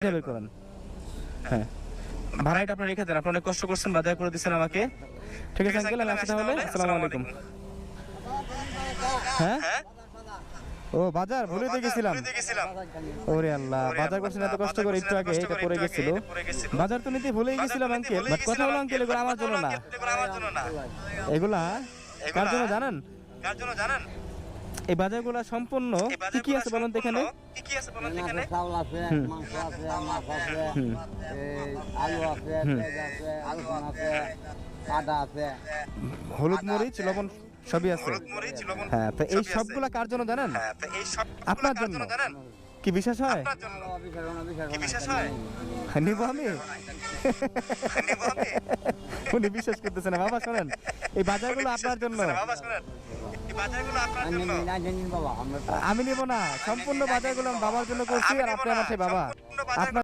বের করেন। হ্যাঁ, ভাড়াটা আপনি রেখে দেন, আপনি অনেক কষ্ট করছেন, বাজার করে দিচ্ছেন আমাকে। ঠিক আছে আঙ্কেল, আমি আসি তাহলে। আসসালামু আলাইকুম। হ্যাঁ, ও বাজার ভুলে দিয়ে গেছিলাম। ওরে আল্লাহ, বাজার করছেন এত কষ্ট করে, একটু আগে এটা পড়ে গেছিল। বাজার তো নিতে ভুলেই গেছিলাম আঙ্কেল, বাট কথা হলো আঙ্কেল এগুলো আমার জন্য না। এগুলা কার জন্য জানেন? এই বাজারগুলো সম্পূর্ণ কি কি আছে বলুন তো এখানে? চাউল আছে, মাংস আছে, মাছ আছে, আলু আছে, পেঁয়াজ আছে, রসুন আছে, আদা আছে, হলুদ মরিচ লবণ সবই আছে। হ্যাঁ, তো এই সবগুলা কার জন্য জানেন? আপনার জন্য। কি বিশ্বাস হয়? নিব আমি? উনি বিশ্বাস করতেছে না। বাবা শোনেন, এই বাজারগুলো আপনার জন্য। আমি নিব না, সম্পূর্ণ বাজারগুলো আমি বাবার জন্য করছি, আর আপনি আমার সেই বাবা। আপনার